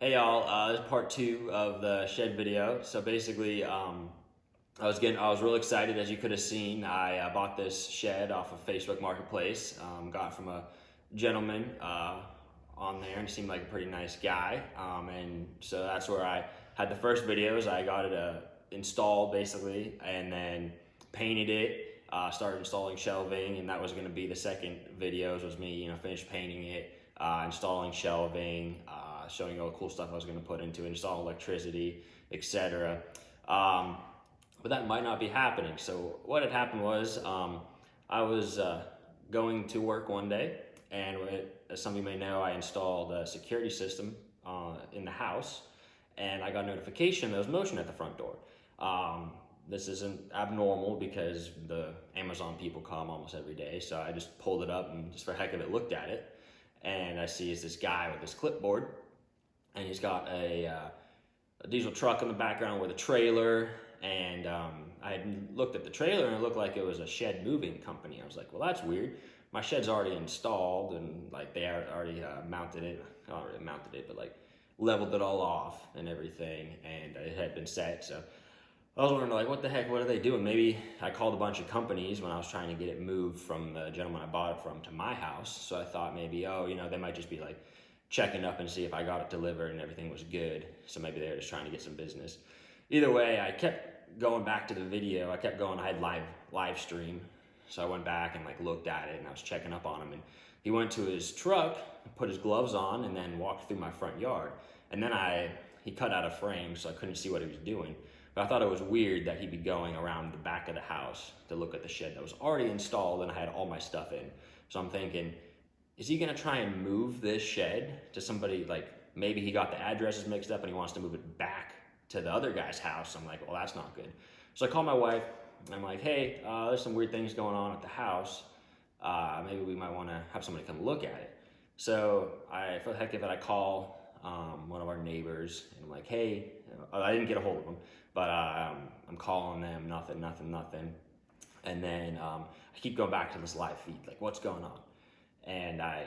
Hey y'all, this is part two of the shed video. So basically, I was real excited, as you could have seen. I bought this shed off of Facebook Marketplace. Got it from a gentleman on there, and he seemed like a pretty nice guy. And so that's where I had the first videos. I got it installed basically, and then painted it. Started installing shelving, and that was going to be the second videos. Was me, finished painting it, installing shelving, showing you all the cool stuff I was going to put into it, install electricity, etc. But that might not be happening. So what had happened was I was going to work one day, and as some of you may know, I installed a security system in the house, and I got a notification there was motion at the front door. This isn't abnormal because the Amazon people come almost every day, so I just pulled it up and just for heck of it looked at it, and I see is this guy with this clipboard, and he's got a diesel truck in the background with a trailer, and I had looked at the trailer and it looked like it was a shed moving company. I was like, well, that's weird. My shed's already installed, and like they already mounted it, not really mounted it, but like leveled it all off and everything, and it had been set. So I was wondering, like, what the heck, what are they doing? Maybe I called a bunch of companies when I was trying to get it moved from the gentleman I bought it from to my house. So I thought maybe, oh, they might just be like checking up and see if I got it delivered and everything was good. So maybe they were just trying to get some business. Either way, I kept going back to the video. I kept going, I had live stream. So I went back and like looked at it, and I was checking up on him. And he went to his truck, put his gloves on, and then walked through my front yard. And then he cut out a frame, so I couldn't see what he was doing. But I thought it was weird that he'd be going around the back of the house to look at the shed that was already installed and I had all my stuff in. So I'm thinking, is he gonna try and move this shed to somebody, like maybe he got the addresses mixed up and he wants to move it back to the other guy's house? I'm like, well, that's not good. So I call my wife, and I'm like, hey, there's some weird things going on at the house. Maybe we might wanna have somebody come look at it. So for the heck of it, I call one of our neighbors, and I'm like, hey, I didn't get a hold of them, but I'm calling them, nothing. And then I keep going back to this live feed, like, what's going on? And I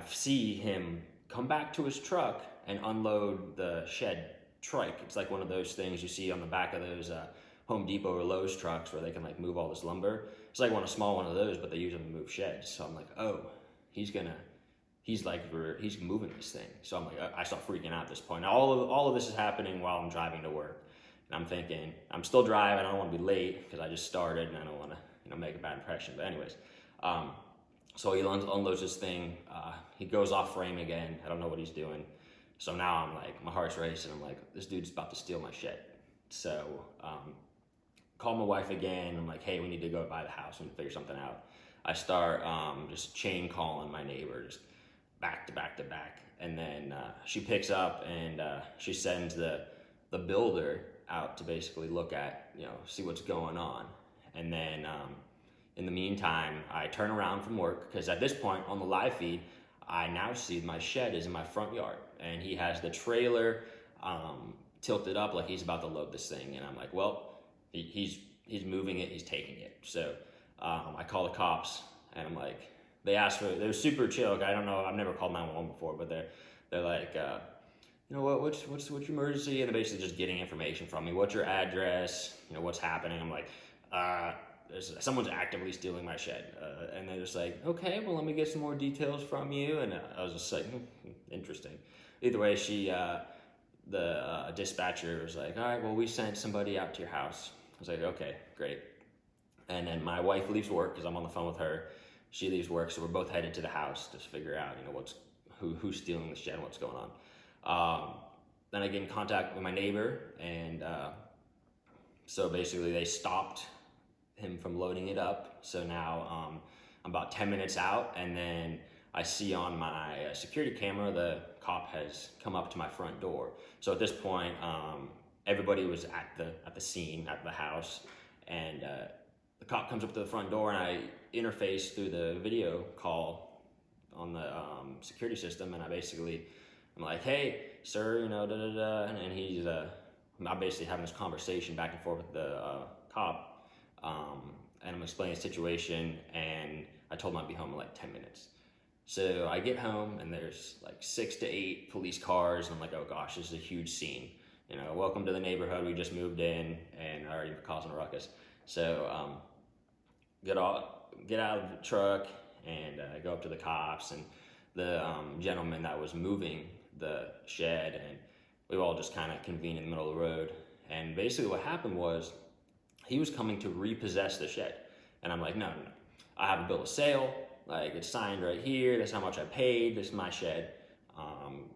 see him come back to his truck and unload the shed trike. It's like one of those things you see on the back of those Home Depot or Lowe's trucks where they can like move all this lumber. It's like a small one of those, but they use them to move sheds. So I'm like, oh, he's moving this thing. So I'm like, I start freaking out at this point. Now, all of this is happening while I'm driving to work. And I'm thinking, I'm still driving, I don't want to be late because I just started and I don't want to, make a bad impression. But anyways, so he unloads this thing. He goes off frame again. I don't know what he's doing. So now I'm like, my heart's racing. I'm like, this dude's about to steal my shed. So call my wife again. I'm like, hey, we need to go by the house and figure something out. I start just chain calling my neighbors, back to back to back, and then she picks up and she sends the builder out to basically look at, see what's going on. And then in the meantime, I turn around from work, because at this point on the live feed, I now see my shed is in my front yard, and he has the trailer tilted up like he's about to load this thing. And I'm like, well, he's moving it, he's taking it. So I call the cops, and I'm like, they're super chill. I don't know, I've never called 911 before, but they're like, what's your emergency? And they're basically just getting information from me. What's your address? What's happening? I'm like, someone's actively stealing my shed. And they're just like, okay, well, let me get some more details from you. And I was just like, interesting. Either way, the dispatcher was like, all right, well, we sent somebody out to your house. I was like, okay, great. And then my wife leaves work because I'm on the phone with her. She leaves work, so we're both headed to the house to figure out, who's stealing the shed, what's going on. Then I get in contact with my neighbor, and so basically they stopped him from loading it up. So now I'm about 10 minutes out, and then I see on my security camera the cop has come up to my front door. So at this point, everybody was at the scene, at the house, and the cop comes up to the front door, and I interface through the video call on the security system, and I'm like, hey, sir, and he's, I'm basically having this conversation back and forth with the cop, and I'm explaining the situation, and I told him I'd be home in like 10 minutes. So I get home and there's like 6 to 8 police cars, and I'm like, oh gosh, this is a huge scene. You know, welcome to the neighborhood. We just moved in and are already causing a ruckus. So get out of the truck and go up to the cops and the gentleman that was moving the shed, and we all just kind of convened in the middle of the road. And basically what happened was he was coming to repossess the shed. And I'm like, no, I have a bill of sale. Like, it's signed right here. That's how much I paid. This is my shed.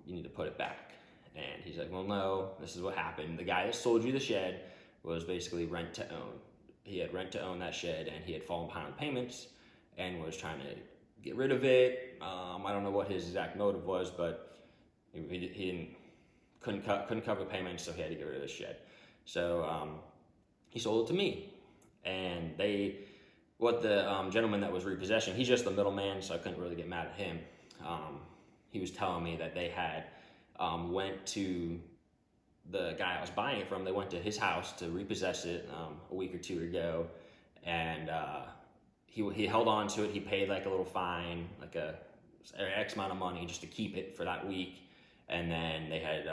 You need to put it back. And he's like, well, no, this is what happened. The guy that sold you the shed was basically rent to own. He had rent to own that shed, and he had fallen behind on payments and was trying to get rid of it. I don't know what his exact motive was, but he couldn't cover payments, so he had to get rid of the shed. So he sold it to me, and the gentleman that was repossessing, he's just the middleman, so I couldn't really get mad at him. He was telling me that they had went to the guy I was buying it from. They went to his house to repossess it a week or two ago, and he held on to it. He paid like a little fine, like a X amount of money just to keep it for that week, and then they had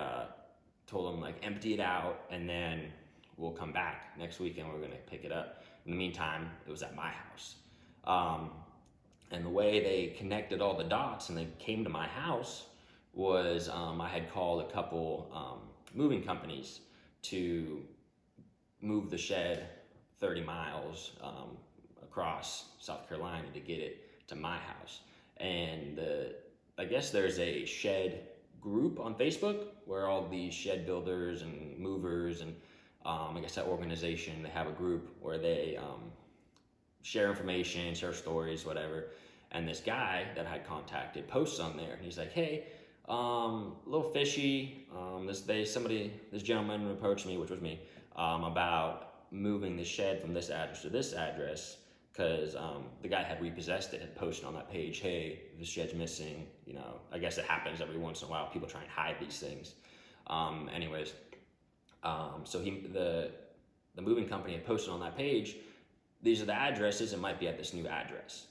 told him like empty it out, and then we'll come back next week and we're gonna pick it up. In the meantime, it was at my house. And the way they connected all the dots and they came to my house was I had called a couple moving companies to move the shed 30 miles across South Carolina to get it to my house. And I guess there's a shed group on Facebook where all these shed builders and movers and I guess that organization, they have a group where they share information, share stories, whatever. And this guy that I had contacted posts on there, and he's like, hey, a little fishy. This gentleman approached me, which was me, about moving the shed from this address to this address, because the guy had repossessed it, had posted on that page, hey, the shed's missing. You know, I guess it happens every once in a while. People try and hide these things. So the moving company had posted on that page, these are the addresses, it might be at this new address.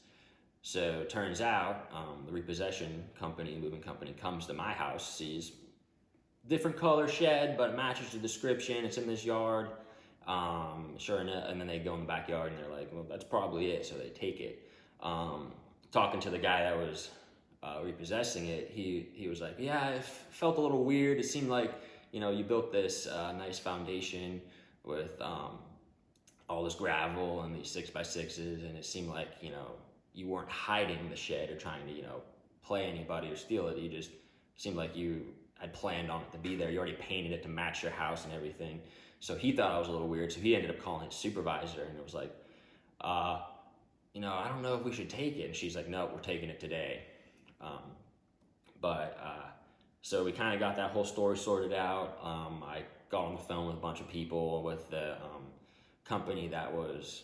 So it turns out the repossession company, moving company, comes to my house, sees different color shed, but it matches the description, it's in this yard. Sure enough, and then they go in the backyard and they're like, well, that's probably it, so they take it. Talking to the guy that was repossessing it, he was like, yeah, it felt a little weird. It seemed like, you know, you built this nice foundation with all this gravel and these 6x6s, and it seemed like, you know, you weren't hiding the shed or trying to, you know, play anybody or steal it. You just seemed like you had planned on it to be there. You already painted it to match your house and everything. So he thought I was a little weird, so he ended up calling his supervisor, and it was like, you know, I don't know if we should take it. And she's like, no, we're taking it today. So we kind of got that whole story sorted out. I got on the phone with a bunch of people with the company that was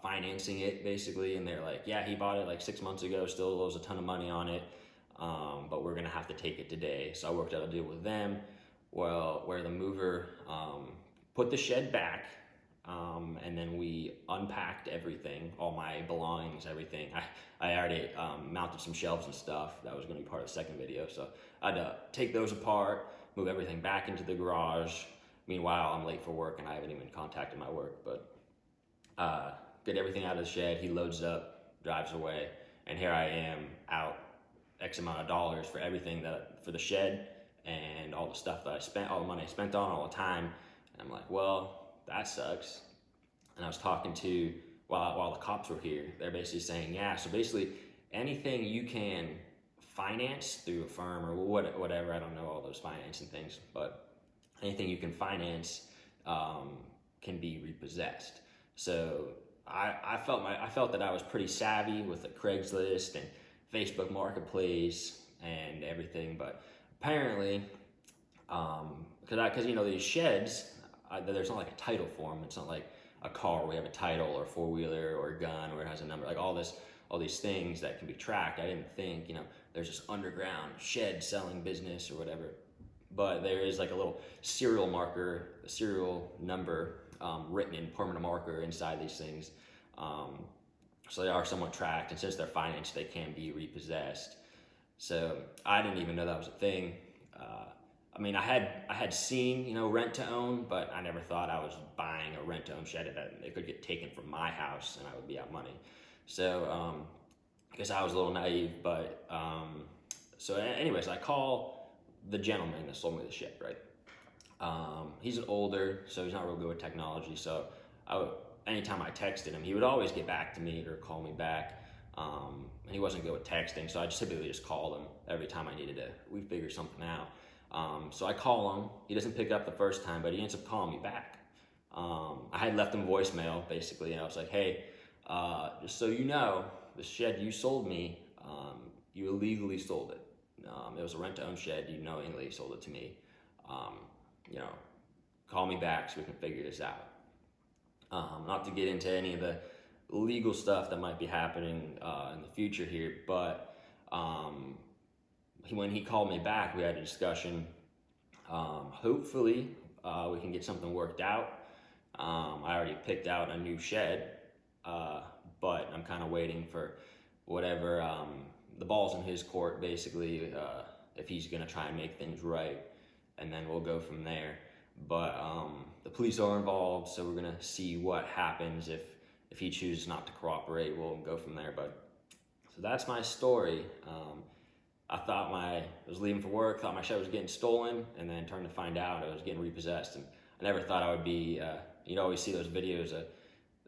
financing it, basically, and they're like, yeah, he bought it like 6 months ago, still owes a ton of money on it, but we're gonna have to take it today. So I worked out a deal with them, well, where the mover put the shed back, and then we unpacked everything, all my belongings, everything. I already mounted some shelves and stuff. That was gonna be part of the second video. So I had to take those apart, move everything back into the garage. Meanwhile, I'm late for work and I haven't even contacted my work, but get everything out of the shed. He loads up, drives away, and here I am out X amount of dollars for everything for the shed and all the stuff that I spent, all the money I spent on, all the time. And I'm like, well, that sucks. And I was talking to, while the cops were here, they're basically saying, yeah, so basically anything you can finance through a firm or whatever, I don't know all those financing things, but anything you can finance can be repossessed. So I felt that I was pretty savvy with the Craigslist and Facebook Marketplace and everything, but apparently, because you know these sheds, there's not like a title for them. It's not like a car where we have a title or four-wheeler or a gun where it has a number, like all these things that can be tracked. I didn't think, you know, there's this underground shed selling business or whatever, but there is like a little serial marker, a serial number written in permanent marker inside these things, so they are somewhat tracked, and since they're financed, they can be repossessed. So I didn't even know that was a thing. I mean, I had seen, you know, rent to own, but I never thought I was buying a rent to own shed that it could get taken from my house and I would be out money. So I guess I was a little naive, but so anyways, I call the gentleman that sold me the shed, right? He's older, so he's not real good with technology. So anytime I texted him, he would always get back to me or call me back. And he wasn't good with texting, so I just typically just called him every time I needed to. We figure something out. So I call him. He doesn't pick up the first time, but he ends up calling me back. I had left him voicemail basically, and I was like, "Hey, just so you know, the shed you sold me, you illegally sold it. It was a rent-to-own shed. You knowingly sold it to me. You know, call me back so we can figure this out." Not to get into any of the legal stuff that might be happening in the future here, but when he called me back, we had a discussion. Hopefully, we can get something worked out. I already picked out a new shed, but I'm kind of waiting for whatever, the ball's in his court, basically, if he's going to try and make things right, and then we'll go from there. But the police are involved, so we're going to see what happens. If he chooses not to cooperate, we'll go from there. But so that's my story. I thought I was leaving for work, thought my shed was getting stolen, and then turned to find out it was getting repossessed. And I never thought I would be, you'd always see those videos of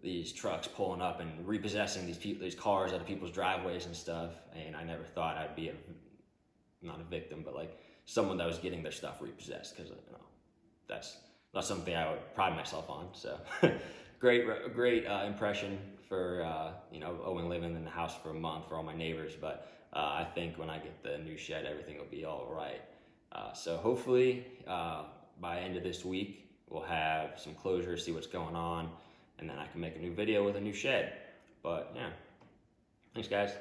these trucks pulling up and repossessing these cars out of people's driveways and stuff. And I never thought I'd be not a victim, but like someone that was getting their stuff repossessed, because, you know, that's not something I would pride myself on. So great impression for, you know, Owen living in the house for a month for all my neighbors. But I think when I get the new shed, everything will be all right. So hopefully by end of this week, we'll have some closure, see what's going on, and then I can make a new video with a new shed. But yeah, thanks guys.